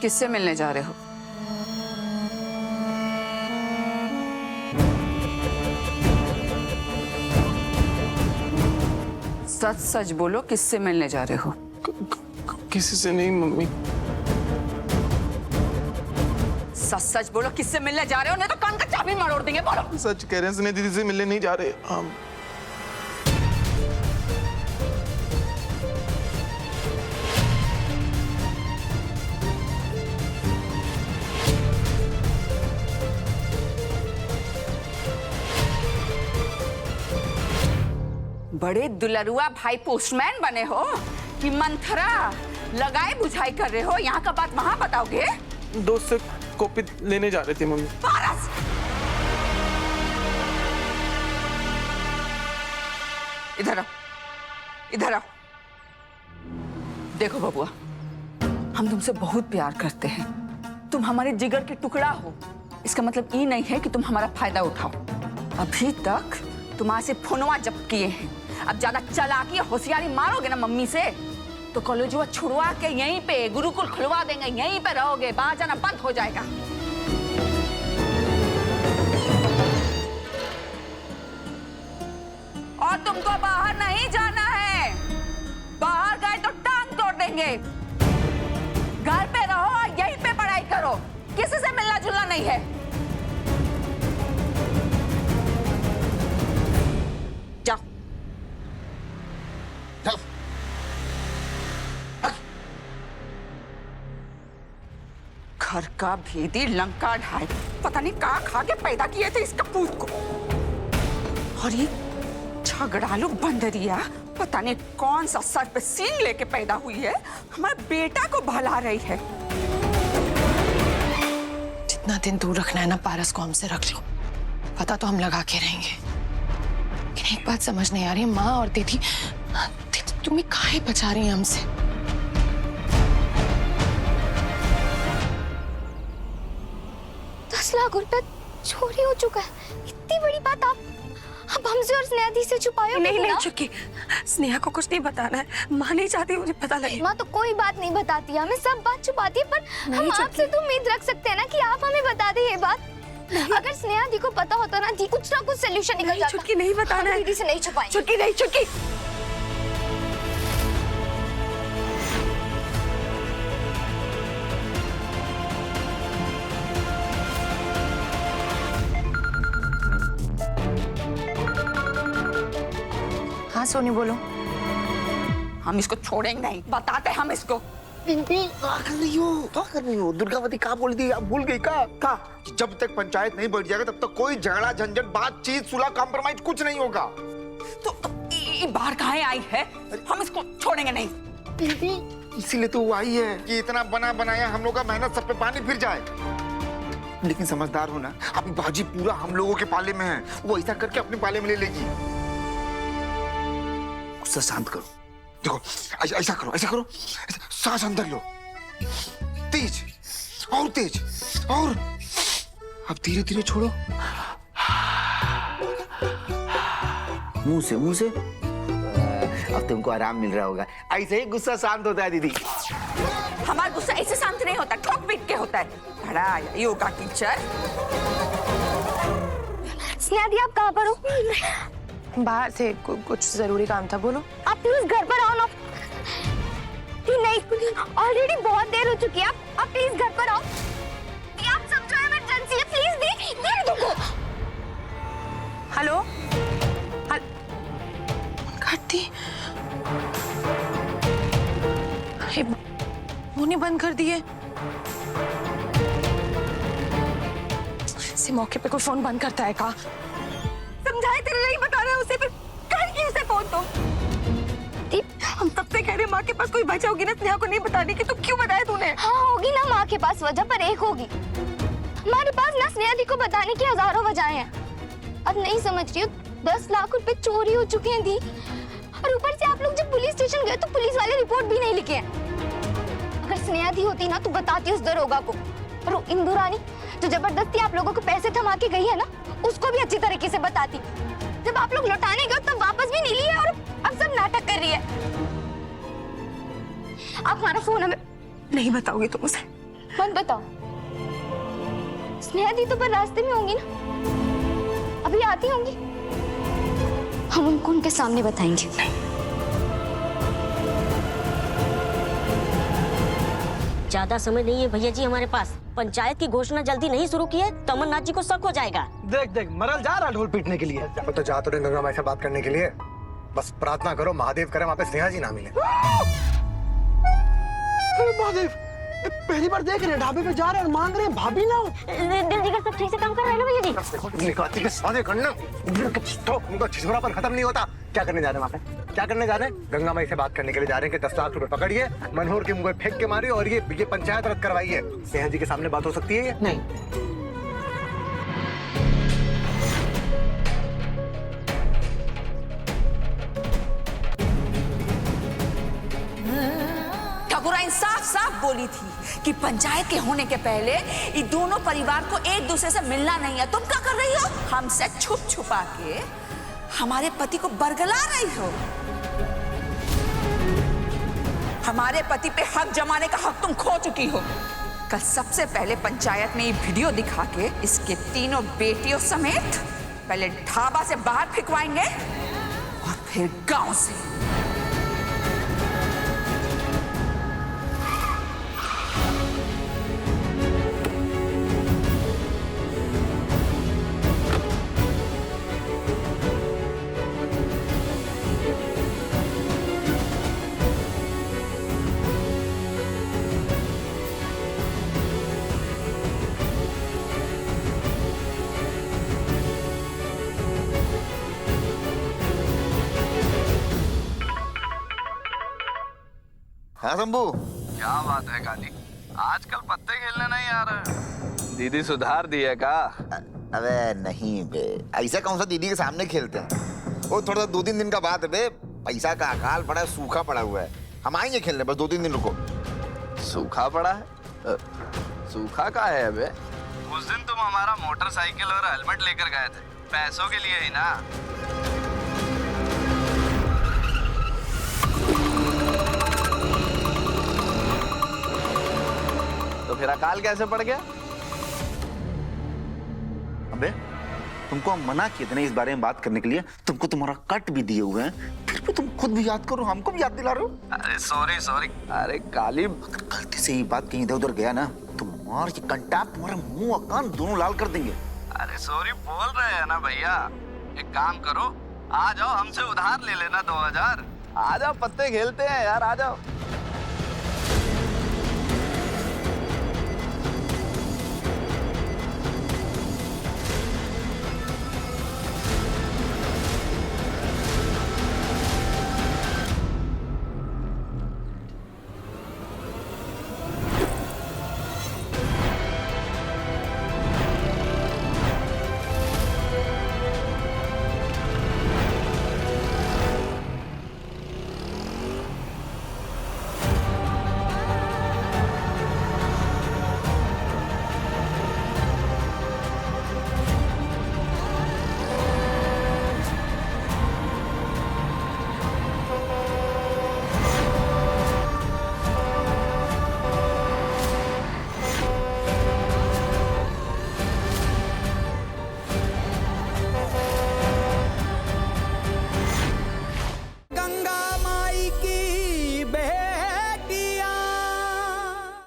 किससे मिलने जा रहे हो? सच सच बोलो, किससे मिलने जा रहे हो? किसी से नहीं मम्मी। सच सच बोलो, किससे मिलने जा रहे हो? नहीं तो कान का चाबी मरोड़ देंगे। बोलो। सच कह रहे हैं, स्नेहा दीदी से मिलने नहीं जा रहे हम। बड़े दुलरुआ भाई पोस्टमैन बने हो कि मंथरा लगाए बुझाई कर रहे हो? यहाँ का बात वहां बताओगे? दोस्त से कॉपी लेने जा रहे थे मम्मी। पारस! इधर आओ, इधर आओ। देखो बबुआ, हम तुमसे बहुत प्यार करते हैं। तुम हमारे जिगर के टुकड़ा हो। इसका मतलब ये नहीं है कि तुम हमारा फायदा उठाओ। अभी तक तुम्हारे से फोनवा जब्त किए हैं। अब ज्यादा चालाकी होशियारी मारोगे ना मम्मी से तो कॉलेजवा छुड़वा के यहीं पे गुरुकुल खुलवा देंगे। यहीं पे रहोगे, बाहर जाना बंद हो जाएगा। और तुमको बाहर नहीं जाना है। बाहर गए तो टांग तोड़ देंगे। घर पे रहो और यहीं पे पढ़ाई करो। किसी से मिलना जुलना नहीं है। जाओ। जाओ। घर का भेदी लंका ढाई, पता नहीं कहाँ खा के पैदा किए थे इस कपूत को। और ये झगड़ालू बंदरिया पता नहीं कौन सा सर पे सींग लेके पैदा हुई है, हमारे बेटा को भला रही है। जितना दिन दूर रखना है ना पारस को हमसे रख लो। पता तो हम लगा के रहेंगे। लेकिन एक बात समझ नहीं आ रही है, माँ और दीदी तुम्हें काहे बचा रही हैं हमसे? 10 लाख रुपए चोरी हो चुका है। इतनी बड़ी बात आप अब हमसे और स्नेहा दी से छुपाए हो? नहीं चुकी, स्नेहा को कुछ नहीं बताना है। माँ नहीं चाहती मुझे पता लगे। माँ तो कोई बात नहीं बताती है, हमें सब बात छुपाती है। पर हम आपसे तो उम्मीद रख सकते हैं ना कि आप हमें बता दें ये बात। अगर स्नेहा दी को पता होता ना दी कुछ ना कुछ सोल्यूशन निकल जाता। चुटकी नहीं बताना है। दीदी से नहीं छुपाएंगे। चुटकी नहीं चुटकी। हाँ सोनी बोलो। हम इसको छोड़ेंगे नहीं, बताते हम इसको। क्या कर रही हो? दुर्गावती कहाँ बोल दी? आप भूल गई का कि जब तक पंचायत नहीं बढ़ जाएगा तब तक कोई झगड़ा झंझट बातचीत सुलह कॉम्प्रोमाइज कुछ नहीं होगा। तो बाहर कहाँ आई है? हम इसको छोड़ेंगे नहीं। इसीलिए तो वो आई है कि इतना बना बनाया हम लोग का मेहनत सब पे पानी फिर जाए। लेकिन समझदार हो ना, अभी बाजी पूरा हम लोगों के पाले में है। वो ऐसा करके अपने पाले में ले लेगी। गुस्सा शांत करो। देखो ऐसा करो, सांस अंदर लो, तेज और तेज, और अब धीरे धीरे छोड़ो। मुंह से अब तुमको आराम मिल रहा होगा। ऐसे ही गुस्सा शांत होता है दीदी। हमारा गुस्सा ऐसे शांत नहीं होता, ठोक पीट के होता है। बड़ा योगा टीचर। स्नेहा दी आप कहाँ पर हो? बाहर थे, कुछ जरूरी काम था। बोलो। आप प्लीज घर पर आओ ना। नहीं, ऑलरेडी बहुत देर हो चुकी है। आप प्लीज घर पर आओ। आप समझो इमरजेंसी है, प्लीज दी तुमको। हेलो करती मुन्नी बंद कर दिए। इसी मौके पे कोई फोन बंद करता है का? समझाए तेरे नहीं बता रहा है उसे, फिर कर क्यों उसे फोन? तो हम तब से कह रहे माँ के पास कोई वजह होगी ना स्नेहा को नहीं बताने की, तो क्यों बताया तूने? हाँ होगी ना माँ के पास वजह, पर एक होगी। हमारे पास ना स्नेहा दी को बताने की हजारों वजहें हैं। अब नहीं समझ रही हो, 10 लाख रुपए चोरी हो चुके हैं दी। और ऊपर से आप लोग जब पुलिस स्टेशन गए तो पुलिस वाले रिपोर्ट भी नहीं लिखे हैं। अगर स्नेहा दी होती ना तो बताती उस दरोगा को। और वो इंदु रानी जो जबरदस्ती आप लोगों को पैसे थमा के गई है ना, उसको भी अच्छी तरीके से बताती। जब आप लोग लौटाने गए तब वापस भी नहीं लिए और अब सब नाटक कर रही है। आप हमारा फोन हमें नहीं बताओगे तुम उसे? मत बताओ। स्नेहा दी तो पर रास्ते में होंगी ना, अभी आती होंगी, हम उनको उनके सामने बताएंगे। ज्यादा समय नहीं है भैया जी हमारे पास। पंचायत की घोषणा जल्दी नहीं शुरू की है तो अमरनाथ जी को शक हो जाएगा। देख देख मरल जा रहा ढोल पीटने के लिए। तो जा तो गंगा माई से बात करने के लिए, बस प्रार्थना करो महादेव करे वहाँ पे स्नेहा जी ना मिले। महादेव, पहली बार देख रहे हैं ढाबे पे जा रहे हैं और मांग रहे हैं भाभी ना हो। दिल जिगर सब ठीक से काम कर रहे हैं ना भैया जी? निकाती के सादे करना, उनका छिछोरापन खत्म नहीं होता। क्या करने जा रहे हैं वहाँ पे? क्या करने जा रहे हैं? गंगा माई से बात करने के लिए जा रहे हैं कि 10 लाख रुपए पकड़िए, मनोहर के मुंह पे फेंक के मारिए और ये पंचायत रद्द करवाइए। स्नेहा जी के सामने बात हो सकती है ये? नहीं। ठाकुराइन साफ साफ बोली थी कि पंचायत के होने के पहले ये दोनों परिवार को एक दूसरे से मिलना नहीं है। तुम क्या कर रही हो? हमसे छुप छुपा के हमारे पति को बरगला रही हो। हमारे पति पे हक जमाने का हक तुम खो चुकी हो। कल सबसे पहले पंचायत में ये वीडियो दिखा के इसके तीनों बेटियों समेत पहले ढाबा से बाहर फेंकवाएंगे और फिर गांव से। हाँ शंभू, क्या बात है काली, आजकल पत्ते खेलने नहीं आ रहे। दीदी सुधार दी है का? अबे नहीं बे, ऐसा कौन सा दीदी के सामने खेलते हैं? वो थोड़ा 2-3 दिन का बात है बे, पैसा का अकाल पड़ा है, सूखा पड़ा हुआ है। हम आएंगे खेलने, बस 2-3 दिन रुको। सूखा पड़ा है? सूखा का है बे? उस दिन तुम हमारा मोटरसाइकिल और हेलमेट लेकर गए थे, पैसों के लिए ही ना। तो फिर अकाल कैसे पड़ गया? अबे तुमको हम मना किए थे ना इस बारे में बात करने के लिए, तुमको तुम्हारा कट भी दिए हुए हैं, फिर भी तुम खुद भी याद करो, हमको भी याद दिला रहे हो। अरे सॉरी सॉरी। अरे काली, अगर गलती से ये बात कहीं इधर उधर गया ना तो मार के कंटाप तुम्हारा मुंह और कान दोनों लाल कर देंगे। अरे सॉरी बोल रहे हैं ना भैया। एक काम करो, आ जाओ हमसे उधार ले लेना 2000। आ जाओ पत्ते खेलते हैं यार, आ जाओ।